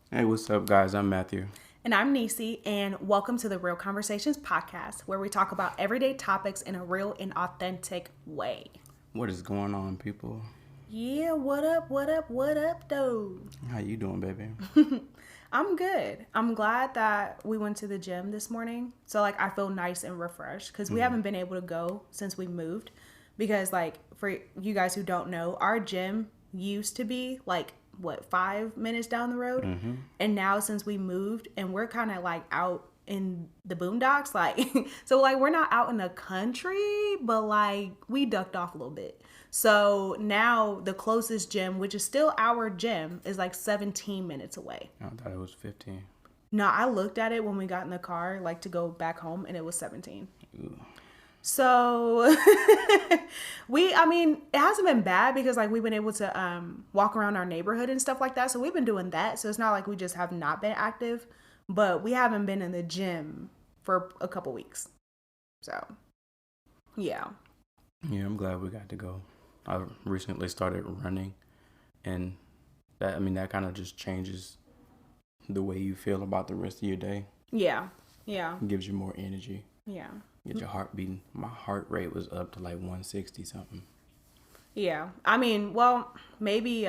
Hey, what's up, guys? I'm Matthew. And I'm Neicey, and welcome to the Real Conversations podcast, where we talk about everyday topics in a real and authentic way. What is going on, people? Yeah, what up, what up, what up, though? How you doing, baby? I'm good. I'm glad that we went to the gym this morning. So, I feel nice and refreshed because we haven't been able to go since we moved. Because, for you guys who don't know, our gym used to be, 5 minutes down the road. And now, since we moved and we're kind of out in the boondocks, we're not out in the country, but we ducked off a little bit. So now the closest gym, which is still our gym, is 17 minutes away. I thought it was 15. No, I looked at it when we got in the car, to go back home, and it was 17. Ooh. So it hasn't been bad because we've been able to walk around our neighborhood and stuff like that. So we've been doing that. So it's not like we just have not been active, but we haven't been in the gym for a couple weeks. So yeah. Yeah, I'm glad we got to go. I recently started running, and that kind of just changes the way you feel about the rest of your day. Yeah. Yeah. It gives you more energy. Yeah. Get your heart beating. My heart rate was up to 160 something. Yeah. Maybe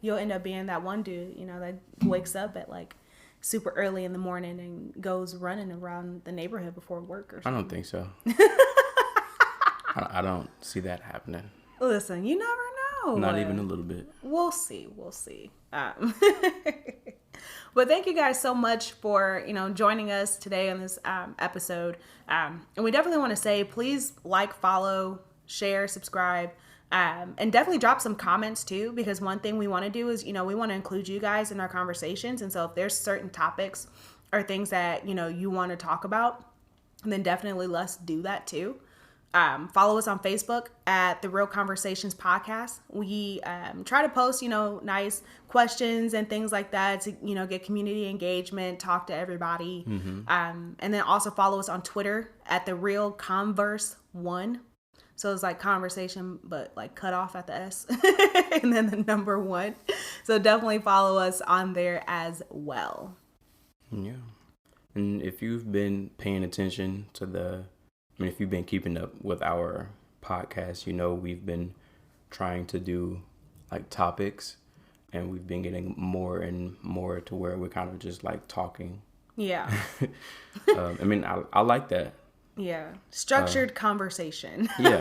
you'll end up being that one dude, that wakes up at super early in the morning and goes running around the neighborhood before work or something. I don't think so. I don't see that happening. Listen, you never know. Not even a little bit. We'll see. But thank you guys so much for, joining us today on this episode. And we definitely want to say, please follow, share, subscribe, and definitely drop some comments too, because one thing we want to do is, we want to include you guys in our conversations. And so if there's certain topics or things that, you want to talk about, then definitely let's do that too. Follow us on Facebook at The Real Conversations Podcast. We try to post, nice questions and things like that to, get community engagement, talk to everybody. And then also follow us on Twitter at The Real Converse 1. So it's conversation, but cut off at the S and then the number 1. So definitely follow us on there as well. Yeah. And if you've been paying attention to if you've been keeping up with our podcast, we've been trying to do topics, and we've been getting more and more to where we're kind of just talking. Yeah. I like that. Yeah. Structured conversation. Yeah.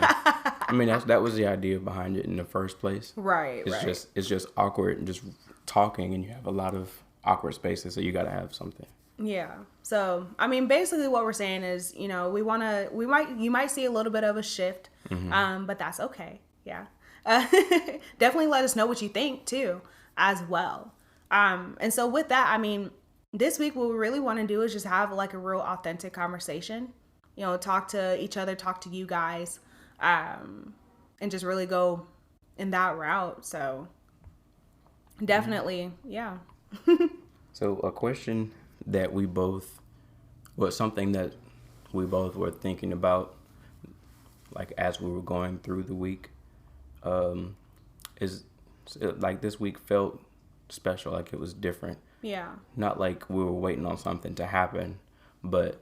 that was the idea behind it in the first place. Right. It's just awkward and just talking, and you have a lot of awkward spaces, so you got to have something. Yeah. So, basically what we're saying is, you might see a little bit of a shift, but that's okay. Yeah. Definitely let us know what you think too, as well. And so with that, this week, what we really want to do is just have a real authentic conversation, talk to each other, talk to you guys, and just really go in that route. So definitely. Yeah. So a question that something that we both were thinking about, as we were going through the week, is this week felt special, it was different. Yeah. Not we were waiting on something to happen, but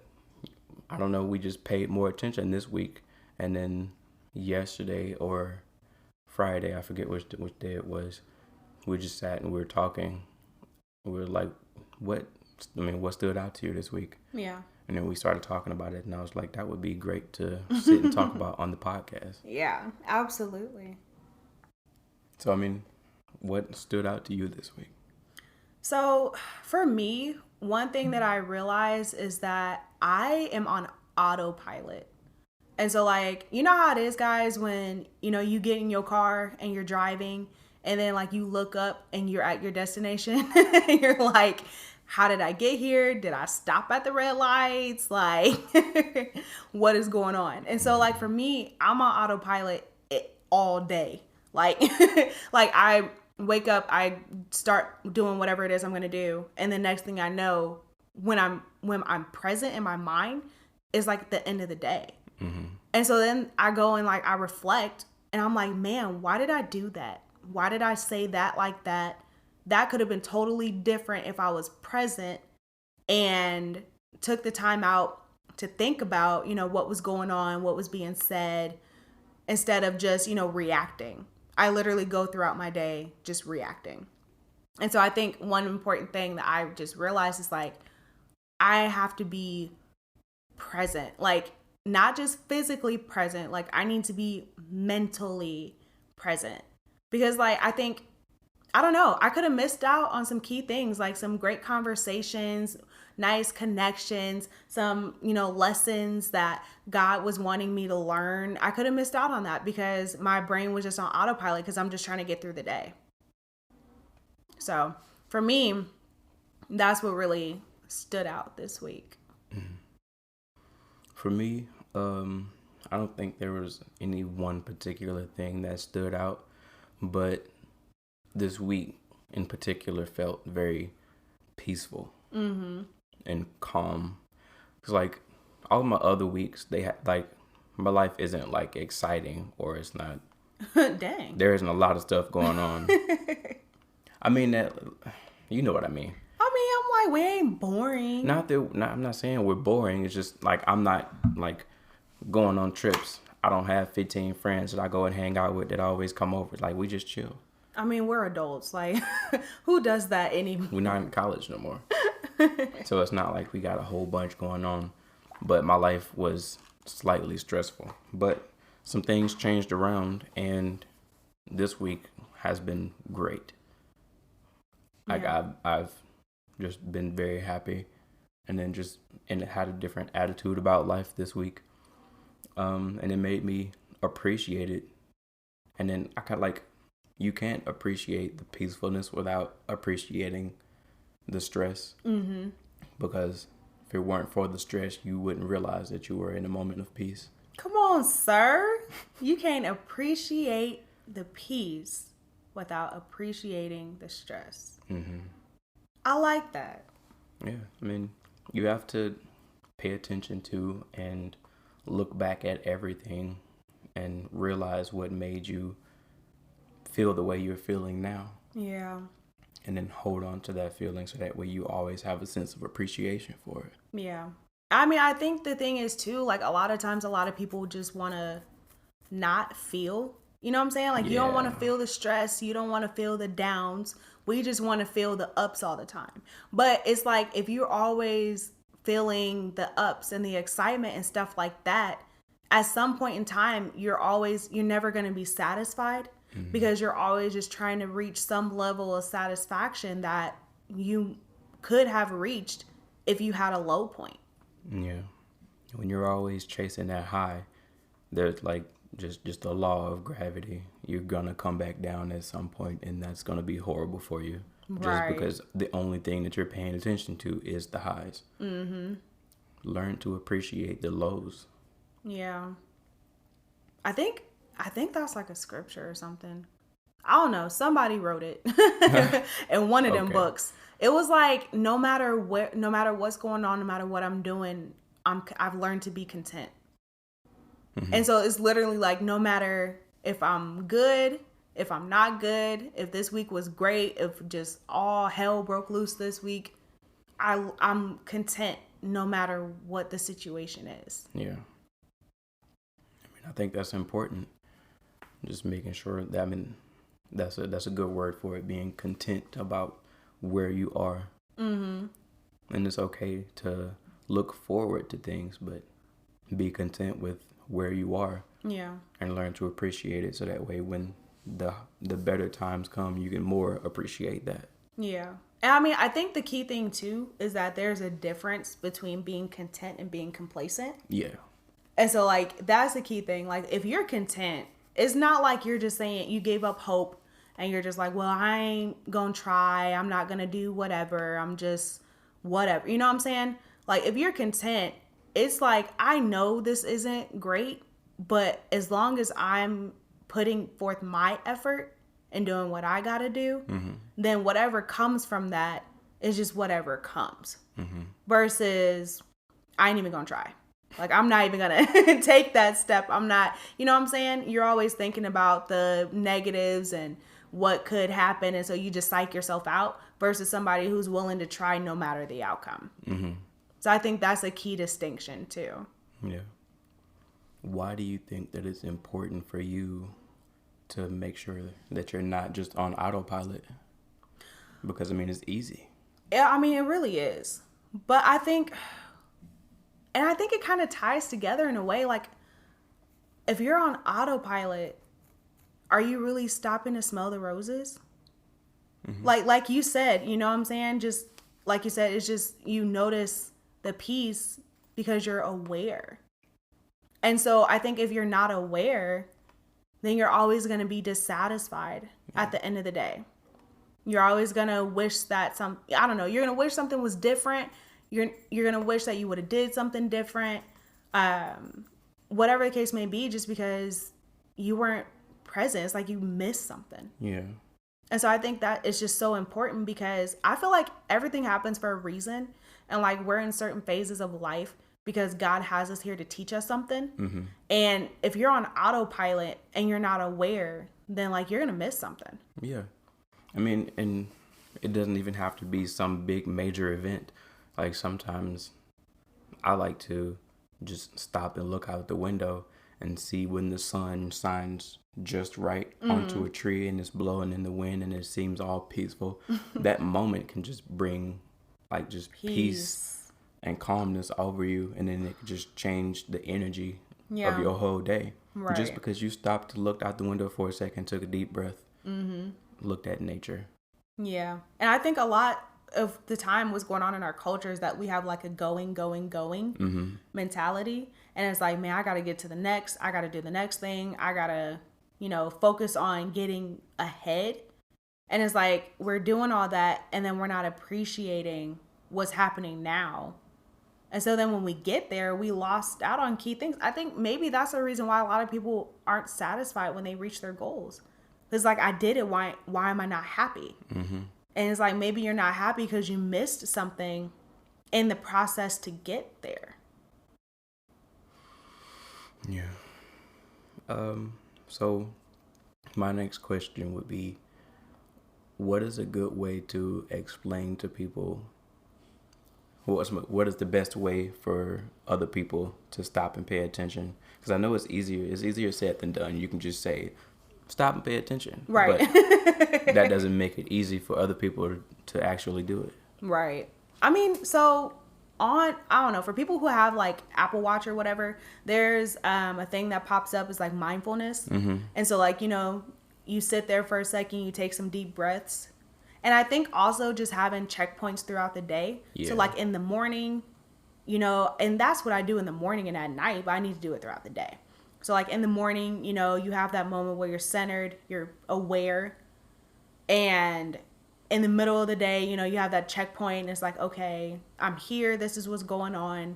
I don't know, we just paid more attention this week. And then yesterday or Friday, I forget which day it was, we just sat and we were talking. We were like, what stood out to you this week? Yeah. And then we started talking about it, and I was like, that would be great to sit and talk about on the podcast. Yeah, absolutely. So, what stood out to you this week? So, for me, one thing that I realized is that I am on autopilot. And so, you know how it is, guys, when, you get in your car and you're driving, and then, you look up and you're at your destination, and you're like, how did I get here? Did I stop at the red lights? What is going on? And so, for me, I'm on autopilot all day. I wake up, I start doing whatever it is I'm going to do. And the next thing I know, when I'm present in my mind, is the end of the day. Mm-hmm. And so then I go and I reflect, and I'm like, man, why did I do that? Why did I say that like that? that could have been totally different if I was present and took the time out to think about, what was going on, what was being said, instead of just, reacting. I literally go throughout my day just reacting. And so I think one important thing that I just realized is like, I have to be present, like not just physically present, like I need to be mentally present. Because like, I don't know, I could have missed out on some key things, like some great conversations, nice connections, some, lessons that God was wanting me to learn. I could have missed out on that because my brain was just on autopilot because I'm just trying to get through the day. So for me, that's what really stood out this week. For me, I don't think there was any one particular thing that stood out, but this week in particular felt very peaceful and calm. It's like all of my other weeks, they had like, my life isn't like exciting, or it's not. Dang. There isn't a lot of stuff going on. I mean that, you know what I mean. I'm like, we ain't boring. I'm not saying we're boring. It's just like I'm not like going on trips. I don't have 15 friends that I go and hang out with that always come over. Like, we just chill. I mean, we're adults. Like, who does that anymore? We're not in college no more. So it's not like we got a whole bunch going on. But my life was slightly stressful. But some things changed around, and this week has been great. Like, Yeah. I've just been very happy, and then and had a different attitude about life this week. And it made me appreciate it. And then I kind of like, you can't appreciate the peacefulness without appreciating the stress. Mm-hmm. Because if it weren't for the stress, you wouldn't realize that you were in a moment of peace. Come on, sir. You can't appreciate the peace without appreciating the stress. Mm-hmm. I like that. Yeah, I mean, you have to pay attention to and look back at everything and realize what made you feel the way you're feeling now. Yeah. And then hold on to that feeling so that way you always have a sense of appreciation for it. Yeah. I mean, I think the thing is too, like a lot of times, a lot of people just want to not feel, you know what I'm saying? Like, you don't want to feel the stress. You don't want to feel the downs. We just want to feel the ups all the time. But it's like, if you're always feeling the ups and the excitement and stuff like that, at some point in time, you're never going to be satisfied. Mm-hmm. Because you're always just trying to reach some level of satisfaction that you could have reached if you had a low point. Yeah. When you're always chasing that high, there's like just the law of gravity. You're going to come back down at some point, and that's going to be horrible for you. Just because the only thing that you're paying attention to is the highs. Mm-hmm. Learn to appreciate the lows. Yeah. I think that's like a scripture or something. I don't know. Somebody wrote it in one of them books. It was like, no matter what's going on, no matter what I'm doing, I've learned to be content. Mm-hmm. And so it's literally like, no matter if I'm good, if I'm not good, if this week was great, if just all hell broke loose this week, I'm content no matter what the situation is. Yeah. I mean, I think that's important. Just making sure that, I mean, that's a good word for it, being content about where you are. Mm-hmm. And it's okay to look forward to things, but be content with where you are. Yeah. And learn to appreciate it, so that way when the better times come, you can more appreciate that. Yeah. And I mean, I think the key thing too is that there's a difference between being content and being complacent. Yeah. And so like, that's the key thing. Like, if you're content, it's not like you're just saying you gave up hope and you're just like, well, I ain't gonna try. I'm not gonna do whatever. I'm just whatever. You know what I'm saying? Like, if you're content, it's like, I know this isn't great, but as long as I'm putting forth my effort and doing what I gotta do, mm-hmm. then whatever comes from that is just whatever comes. Mm-hmm. Versus, I ain't even gonna try. Like, I'm not even gonna take that step. I'm not, you know what I'm saying? You're always thinking about the negatives and what could happen. And so you just psych yourself out versus somebody who's willing to try no matter the outcome. Mm-hmm. So I think that's a key distinction too. Yeah. Why do you think that it's important for you to make sure that you're not just on autopilot? Because, I mean, it's easy. Yeah, I mean, it really is. But I think it kind of ties together in a way. Like, if you're on autopilot, are you really stopping to smell the roses? Mm-hmm. Like you said, you know what I'm saying? Just like you said, it's just you notice the peace because you're aware. And so I think if you're not aware, then you're always going to be dissatisfied at the end of the day. You're always going to wish that you're going to wish something was different. You're going to wish that you would have did something different. Whatever the case may be, just because you weren't present. It's like you missed something. Yeah. And so I think that it's just so important because I feel like everything happens for a reason. And like we're in certain phases of life because God has us here to teach us something. Mm-hmm. And if you're on autopilot and you're not aware, then like you're going to miss something. Yeah. I mean, and it doesn't even have to be some big major event. Like sometimes I like to just stop and look out the window and see when the sun shines just right onto a tree and it's blowing in the wind and it seems all peaceful. That moment can just bring like just peace and calmness over you, and then it can just change the energy of your whole day. Right. Just because you stopped to look out the window for a second, took a deep breath, looked at nature. Yeah. And I think a lot of the time what's going on in our culture is that we have like a going mentality. And it's like, man, I got to get to the next. I got to do the next thing. I got to, focus on getting ahead. And it's like we're doing all that and then we're not appreciating what's happening now. And so then when we get there, we lost out on key things. I think maybe that's the reason why a lot of people aren't satisfied when they reach their goals. It's like, I did it. Why am I not happy? Mm-hmm. And it's like, maybe you're not happy because you missed something in the process to get there. Yeah. So my next question would be, what is a good way to explain to people, what is the best way for other people to stop and pay attention? Because I know it's easier said than done. You can just say, stop and pay attention. Right. But that doesn't make it easy for other people to actually do it. Right. I mean, so I don't know, for people who have like Apple Watch or whatever, there's a thing that pops up is like mindfulness. Mm-hmm. And so like, you sit there for a second, you take some deep breaths. And I think also just having checkpoints throughout the day. Yeah. So like in the morning, and that's what I do in the morning and at night, but I need to do it throughout the day. So like in the morning, you have that moment where you're centered, you're aware. And in the middle of the day, you have that checkpoint. And it's like, okay, I'm here. This is what's going on.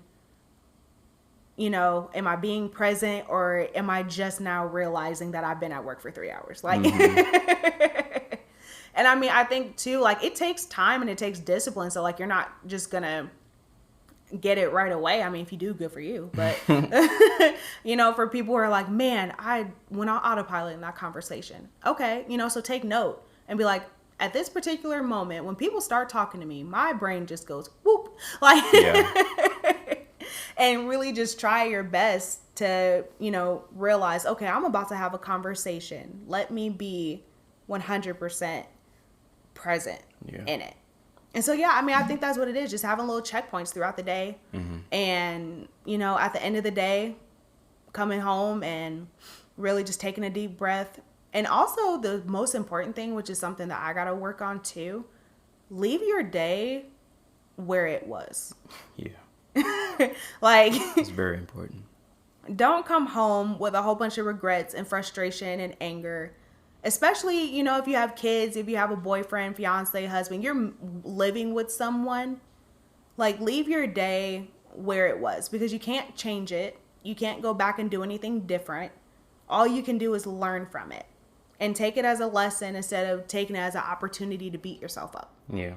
Am I being present or am I just now realizing that I've been at work for 3 hours? Like, mm-hmm. And I mean, I think too, like it takes time and it takes discipline. So like, you're not just going to get it right away. I mean, if you do, good for you. But, for people who are like, man, I went on autopilot in that conversation. Okay. So take note and be like, at this particular moment, when people start talking to me, my brain just goes whoop, like, and really just try your best to, realize, okay, I'm about to have a conversation. Let me be 100% present in it. And so, I mean, I think that's what it is. Just having little checkpoints throughout the day. Mm-hmm. And, at the end of the day, coming home and really just taking a deep breath. And also the most important thing, which is something that I got to work on too, leave your day where it was. Yeah. Like, it's very important. Don't come home with a whole bunch of regrets and frustration and anger. Especially, if you have kids, if you have a boyfriend, fiance, husband, you're living with someone, like leave your day where it was because you can't change it. You can't go back and do anything different. All you can do is learn from it and take it as a lesson instead of taking it as an opportunity to beat yourself up. Yeah.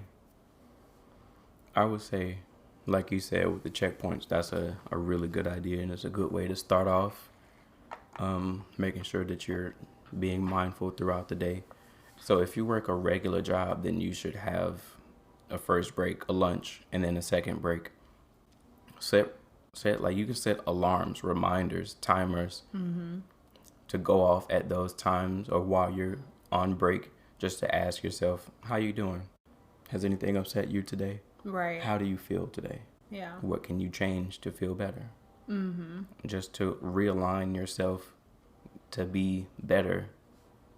I would say, like you said, with the checkpoints, that's a really good idea. And it's a good way to start off, making sure that you're being mindful throughout the day. So if you work a regular job, then you should have a first break, a lunch, and then a second break. Set set like you can set alarms, reminders, timers to go off at those times or while you're on break, just to ask yourself, how you doing? Has anything upset you today? Right. How do you feel today? Yeah. What can you change to feel better? Just to realign yourself to be better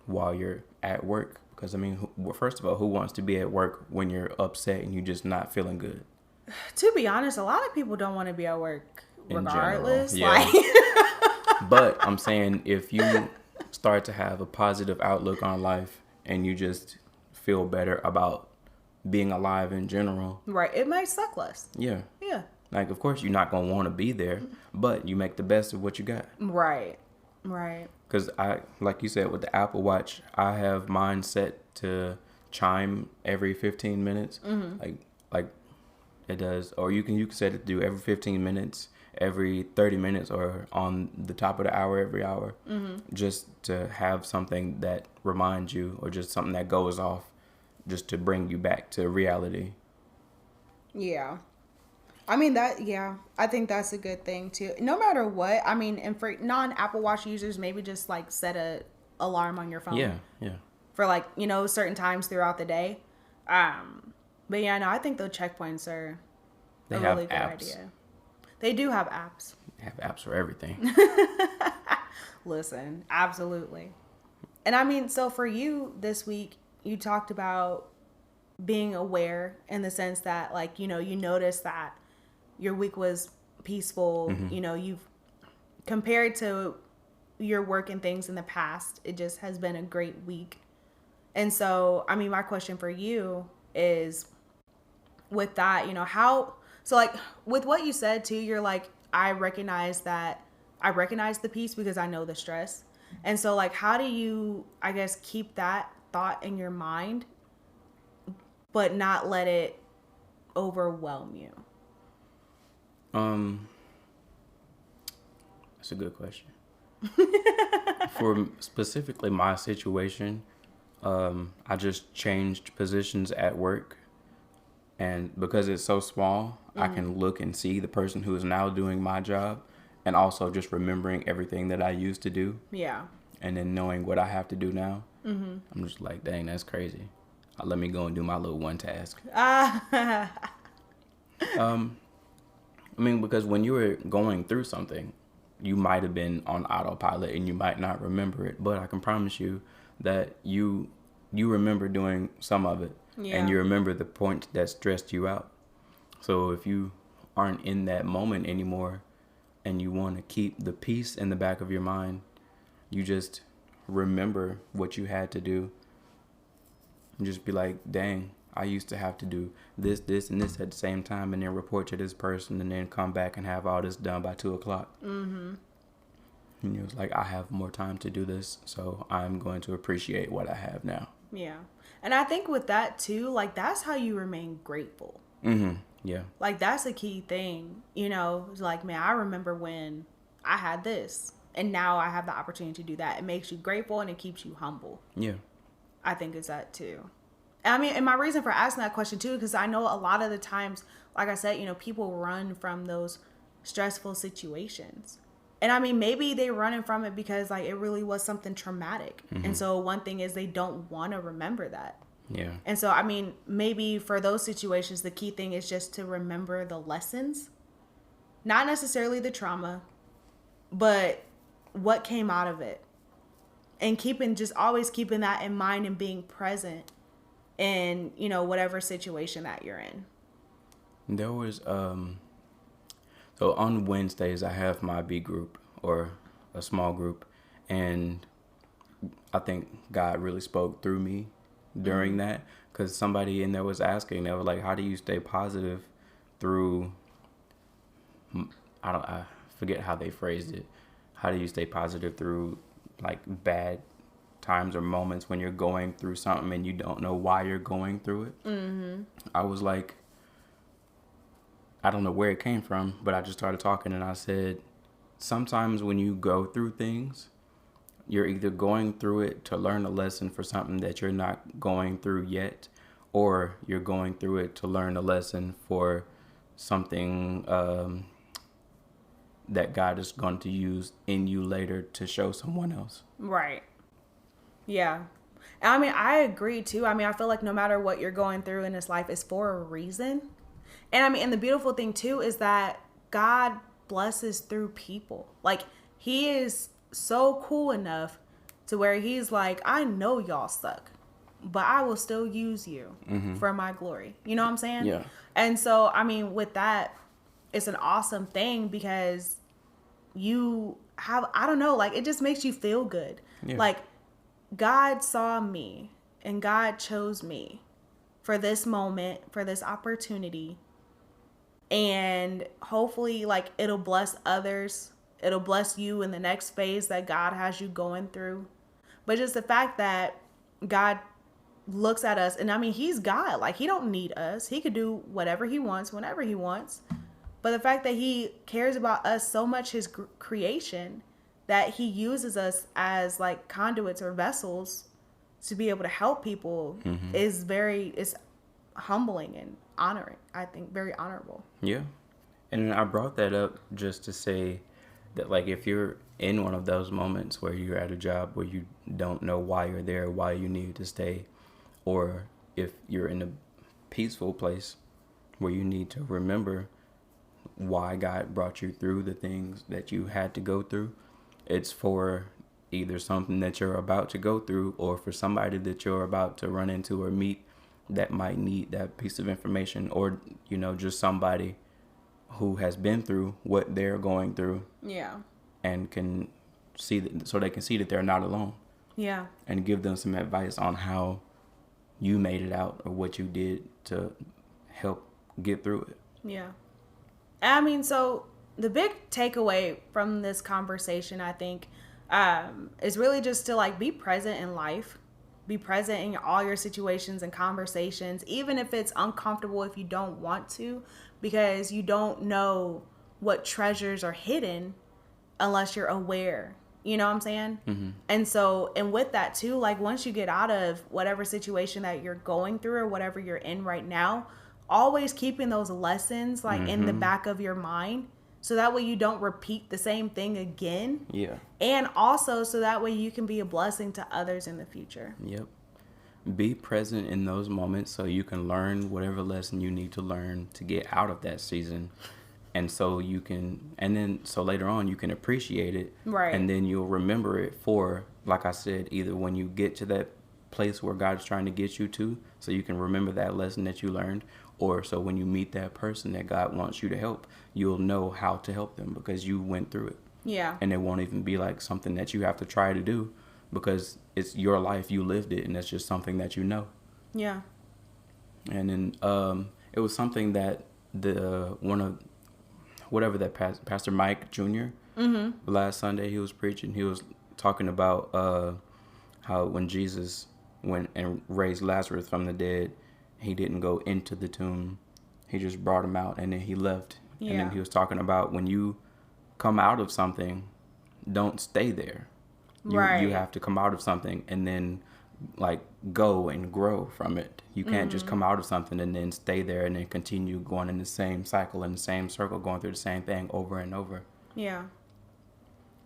while you're at work. Because, I mean, first of all, who wants to be at work when you're upset and you're just not feeling good? To be honest, a lot of people don't want to be at work In regardless. general, yeah. Like, But I'm saying if you start to have a positive outlook on life and you just feel better about being alive in general. right. It might suck less. Yeah. Yeah. Like, of course, you're not going to want to be there, but you make the best of what you got. Right. Right. Because like you said, with the Apple Watch, I have mine set to chime every 15 minutes. Like it does. Or you can set it to do every 15 minutes, every 30 minutes, or on the top of the hour, every hour. Just to have something that reminds you, or just something that goes off, just to bring you back to reality. Yeah. I mean, I think that's a good thing too. No matter what, I mean, and for non-Apple Watch users, maybe just like set a alarm on your phone. Yeah, yeah. For like, certain times throughout the day. But yeah, no, I think the checkpoints are They a have really good apps. idea. They do have apps. They have apps for everything. Listen, absolutely. And I mean, so for you this week, you talked about being aware in the sense that, like, you noticed that your week was peaceful. You've compared to your work and things in the past, it just has been a great week. And so, I mean, my question for you is with that, like with what you said too, you're like, I recognize the peace because I know the stress. And so, like, how do you, I guess, keep that thought in your mind, but not let it overwhelm you? That's a good question. For specifically my situation, I just changed positions at work, and because it's so small, I can look and see the person who is now doing my job, and also just remembering everything that I used to do. Yeah. And then knowing what I have to do now. I'm just like, dang, that's crazy. Let me go and do my little one task. I mean, because when you were going through something, you might have been on autopilot and you might not remember it, but I can promise you that you remember doing some of it. Yeah. And you remember the point that stressed you out. So if you aren't in that moment anymore and you want to keep the peace in the back of your mind, you just remember what you had to do and just be like, dang, I used to have to do this, and this at the same time, and then report to this person, and then come back and have all this done by 2:00. And it was like, I have more time to do this, so I'm going to appreciate what I have now. Yeah. And I think with that too, like, that's how you remain grateful. Yeah. Like, that's a key thing, It's like, man, I remember when I had this, and now I have the opportunity to do that. It makes you grateful and it keeps you humble. Yeah. I think it's that too. I mean, and my reason for asking that question too, because I know a lot of the times, like I said, people run from those stressful situations. And I mean, maybe they're running from it because, like, it really was something traumatic. And so one thing is they don't want to remember that. Yeah. And so, I mean, maybe for those situations, the key thing is just to remember the lessons, not necessarily the trauma, but what came out of it. And always keeping that in mind and being present in, whatever situation that you're in. There was, so on Wednesdays, I have my B group, or a small group, and I think God really spoke through me during that, because somebody in there was asking, they were like, how do you stay positive through, I forget how they phrased it. How do you stay positive through, like, bad times or moments when you're going through something and you don't know why you're going through it? I was like, I don't know where it came from, but I just started talking and I said, sometimes when you go through things, you're either going through it to learn a lesson for something that you're not going through yet, or you're going through it to learn a lesson for something that God is going to use in you later to show someone else. Right. Yeah. I mean, I agree too. I mean, I feel like no matter what you're going through in this life, it's for a reason. And I mean, and the beautiful thing too is that God blesses through people. Like, he is so cool enough to where he's like, I know y'all suck, but I will still use you for my glory. You know what I'm saying? Yeah. And so, I mean, with that, it's an awesome thing because you have, I don't know, like, it just makes you feel good. Yeah. Like, God saw me and God chose me for this moment, for this opportunity. And hopefully, like, it'll bless others. It'll bless you in the next phase that God has you going through. But just the fact that God looks at us, and I mean, he's God. Like, he don't need us. He could do whatever he wants, whenever he wants. But the fact that he cares about us so much, his creation, that he uses us as like conduits or vessels to be able to help people is it's humbling and honoring. I think very honorable. Yeah. And I brought that up just to say that, like, if you're in one of those moments where you're at a job where you don't know why you're there, why you need to stay, or if you're in a peaceful place where you need to remember why God brought you through the things that you had to go through, it's for either something that you're about to go through or for somebody that you're about to run into or meet that might need that piece of information, or, you know, just somebody who has been through what they're going through. Yeah. And can see that, so they can see that they're not alone. Yeah. And give them some advice on how you made it out or what you did to help get through it. Yeah. I mean, so the big takeaway from this conversation, I think, is really just to, like, be present in life. Be present in all your situations and conversations, even if it's uncomfortable, if you don't want to, because you don't know what treasures are hidden unless you're aware. You know what I'm saying? Mm-hmm. And so, and with that too, like, once you get out of whatever situation that you're going through or whatever you're in right now, always keeping those lessons, like, in the back of your mind, so that way you don't repeat the same thing again. Yeah. And also so that way you can be a blessing to others in the future. Yep. Be present in those moments so you can learn whatever lesson you need to learn to get out of that season. And so you can, and then so later on you can appreciate it. Right. And then you'll remember it for, like I said, either when you get to that place where God's trying to get you to, so you can remember that lesson that you learned, or so when you meet that person that God wants you to help, you'll know how to help them because you went through it. Yeah. And it won't even be like something that you have to try to do because it's your life, you lived it, and it's just something that you know. Yeah. And then it was something that Pastor Mike Jr. Last Sunday he was preaching. He was talking about how when Jesus went and raised Lazarus from the dead, he didn't go into the tomb. He just brought him out and then he left. Yeah. And then he was talking about when you come out of something, don't stay there. Right. You have to come out of something and then, like, go and grow from it. You can't just come out of something and then stay there and then continue going in the same cycle, in the same circle, going through the same thing over and over. Yeah.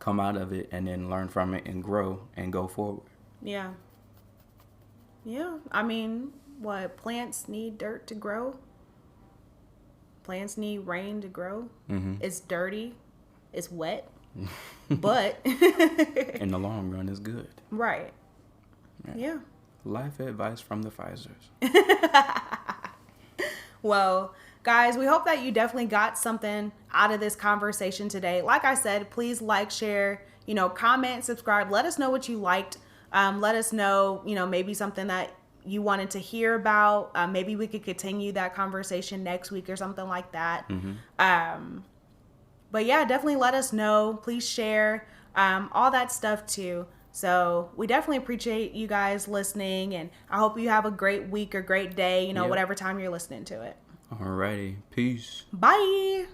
Come out of it and then learn from it and grow and go forward. Yeah. Yeah. I mean, what, plants need dirt to grow? Plants need rain to grow. Mm-hmm. It's dirty. It's wet. But in the long run, it's good. Right. Yeah. Life advice from the Pfizers. Well, guys, we hope that you definitely got something out of this conversation today. Like I said, please like, share, comment, subscribe. Let us know what you liked. Let us know, maybe something that you wanted to hear about. Maybe we could continue that conversation next week or something like that. Mm-hmm. But yeah, definitely let us know. Please share all that stuff too. So we definitely appreciate you guys listening, and I hope you have a great week or great day, whatever time you're listening to it. Alrighty. Peace. Bye.